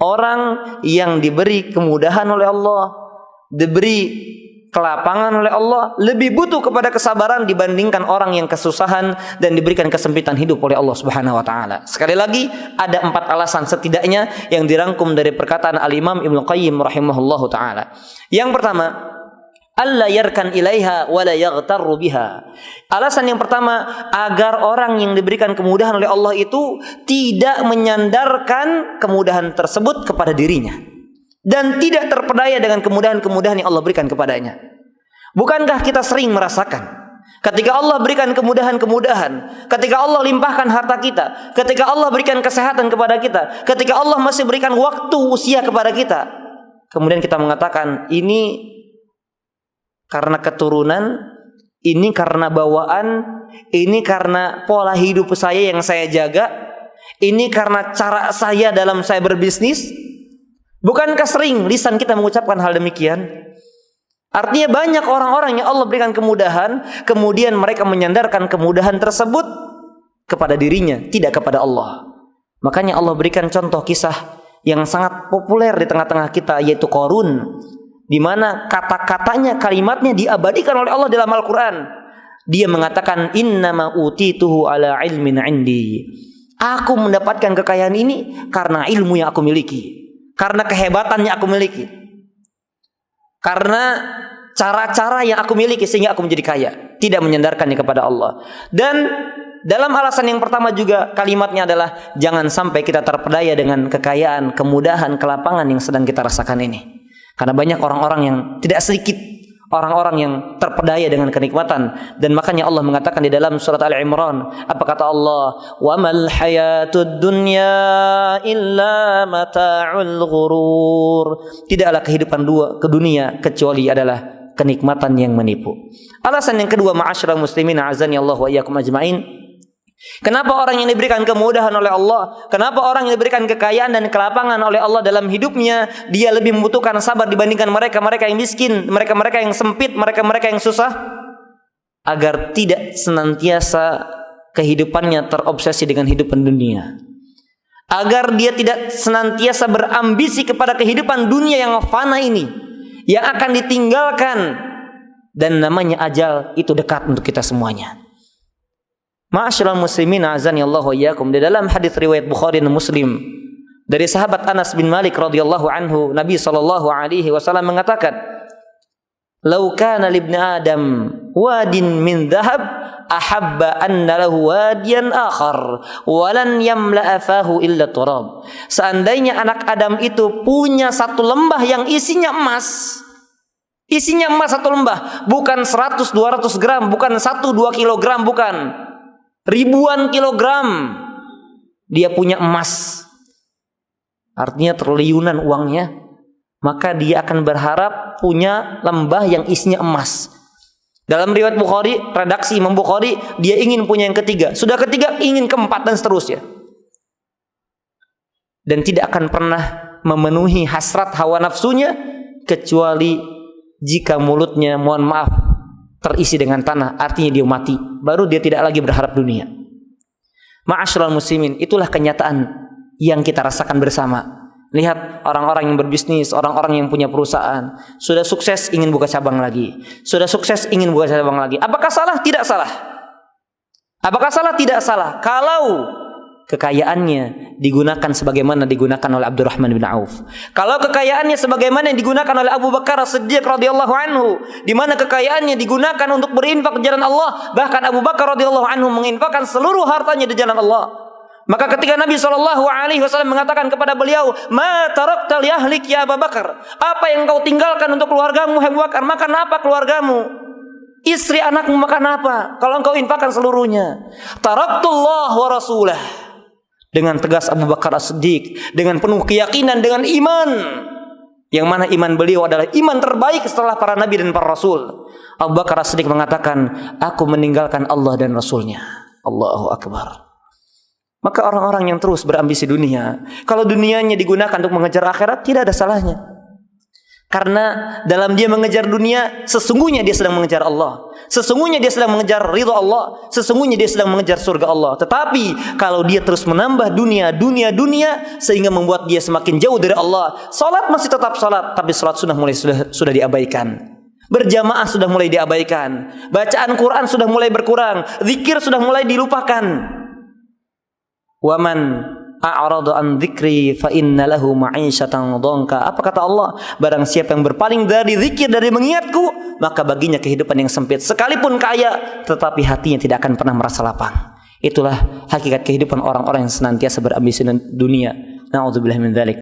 orang yang diberi kemudahan oleh Allah, diberi kelapangan oleh Allah, lebih butuh kepada kesabaran dibandingkan orang yang kesusahan dan diberikan kesempitan hidup oleh Allah Subhanahu wa taala. Sekali lagi, ada 4 alasan setidaknya yang dirangkum dari perkataan Al-Imam Ibnu Qayyim rahimahullahu taala. Yang pertama, alla yarkan ilaiha wa la yaghtarru biha. Alasan yang pertama, agar orang yang diberikan kemudahan oleh Allah itu tidak menyandarkan kemudahan tersebut kepada dirinya dan tidak terpedaya dengan kemudahan-kemudahan yang Allah berikan kepadanya. Bukankah kita sering merasakan ketika Allah berikan kemudahan-kemudahan, ketika Allah limpahkan harta kita, ketika Allah berikan kesehatan kepada kita, ketika Allah masih berikan waktu usia kepada kita, kemudian kita mengatakan ini karena keturunan, ini karena bawaan, ini karena pola hidup saya yang saya jaga, ini karena cara saya dalam saya berbisnis. Bukankah sering lisan kita mengucapkan hal demikian? Artinya banyak orang-orang yang Allah berikan kemudahan, kemudian mereka menyandarkan kemudahan tersebut kepada dirinya, tidak kepada Allah. Makanya Allah berikan contoh kisah yang sangat populer di tengah-tengah kita, yaitu Qarun, di mana kata-katanya, kalimatnya diabadikan oleh Allah dalam Al-Quran. Dia mengatakan, innama utituhu ala ilmin indi. Aku mendapatkan kekayaan ini karena ilmu yang aku miliki, karena kehebatan yang aku miliki, karena cara-cara yang aku miliki sehingga aku menjadi kaya, tidak menyandarkannya kepada Allah. Dan dalam alasan yang pertama juga kalimatnya adalah jangan sampai kita terpedaya dengan kekayaan, kemudahan, kelapangan yang sedang kita rasakan ini. Karena banyak orang-orang yang tidak sedikit orang-orang yang terpedaya dengan kenikmatan, dan makanya Allah mengatakan di dalam surat Al-Imran, apa kata Allah? Wa mal hayatud dunya illa mata'ul ghurur. Tidaklah kehidupan ke dunia kecuali adalah kenikmatan yang menipu. Alasan yang kedua, ma'asyiral muslimin azani Allah wa iyyakum ajmain. Kenapa orang yang diberikan kemudahan oleh Allah, kenapa orang yang diberikan kekayaan dan kelapangan oleh Allah dalam hidupnya, dia lebih membutuhkan sabar dibandingkan mereka-mereka yang miskin, mereka-mereka yang sempit, mereka-mereka yang susah? Agar tidak senantiasa kehidupannya terobsesi dengan hidupan dunia, agar dia tidak senantiasa berambisi kepada kehidupan dunia yang fana ini, yang akan ditinggalkan, dan namanya ajal itu dekat untuk kita semuanya. Ma'asyiral muslimin azani Allah wa iyyakum, di dalam hadis riwayat Bukhari dan Muslim dari sahabat Anas bin Malik radhiyallahu anhu, Nabi sallallahu alaihi wasallam mengatakan, "Lau kana libni Adam wadin min dhahab ahabba anna lahu wadiyan akhar wa lan yamla'a fahu illa turab." Seandainya anak Adam itu punya satu lembah yang isinya emas, satu lembah, bukan 100-200 gram, bukan 1-2 kilogram, bukan ribuan kilogram, dia punya emas, artinya triliunan uangnya, maka dia akan berharap punya lembah yang isinya emas. Dalam riwayat Bukhari, redaksi Imam Bukhari, dia ingin punya yang ketiga, sudah ketiga ingin keempat, dan seterusnya, dan tidak akan pernah memenuhi hasrat hawa nafsunya kecuali jika mulutnya, mohon maaf, terisi dengan tanah, artinya dia mati, baru dia tidak lagi berharap dunia. Ma'asyiral muslimin, itulah kenyataan yang kita rasakan bersama. Lihat orang-orang yang berbisnis, orang-orang yang punya perusahaan, sudah sukses ingin buka cabang lagi, sudah sukses ingin buka cabang lagi. Apakah salah? Tidak salah. Apakah salah? Tidak salah kalau kekayaannya digunakan sebagaimana digunakan oleh Abdurrahman bin Auf. Kalau kekayaannya sebagaimana yang digunakan oleh Abu Bakar As-Siddiq radhiyallahu anhu, di mana kekayaannya digunakan untuk berinfak di jalan Allah, bahkan Abu Bakar radhiyallahu anhu menginfakkan seluruh hartanya di jalan Allah. Maka ketika Nabi SAW mengatakan kepada beliau, "Ma tarakta li ahlik ya Abu Bakar?" Apa yang kau tinggalkan untuk keluargamu, Abu Bakar? Makan apa keluargamu? Istri anakmu makan apa? Kalau engkau infakkan seluruhnya. Taraktullah wa rasulah. Dengan tegas Abu Bakar As-Siddiq, dengan penuh keyakinan, dengan iman, yang mana iman beliau adalah iman terbaik setelah para nabi dan para rasul. Abu Bakar As-Siddiq mengatakan, aku meninggalkan Allah dan Rasulnya. Allahu Akbar. Maka orang-orang yang terus berambisi dunia, kalau dunianya digunakan untuk mengejar akhirat, tidak ada salahnya. Karena dalam dia mengejar dunia, sesungguhnya dia sedang mengejar Allah. Sesungguhnya dia sedang mengejar ridha Allah. Sesungguhnya dia sedang mengejar surga Allah. Tetapi kalau dia terus menambah dunia sehingga membuat dia semakin jauh dari Allah. Salat masih tetap salat, tapi salat sudah diabaikan. Berjamaah sudah mulai diabaikan. Bacaan Quran sudah mulai berkurang. Zikir sudah mulai dilupakan. Waman a'rada an dzikri fa inna lahu ma'isyatan dhanka. Apa kata Allah? Barang siapa yang berpaling dari zikir, dari mengingatku, maka baginya kehidupan yang sempit. Sekalipun kaya, tetapi hatinya tidak akan pernah merasa lapang. Itulah hakikat kehidupan orang-orang yang senantiasa berambisi dunia. Na'udzubillah min dzalik.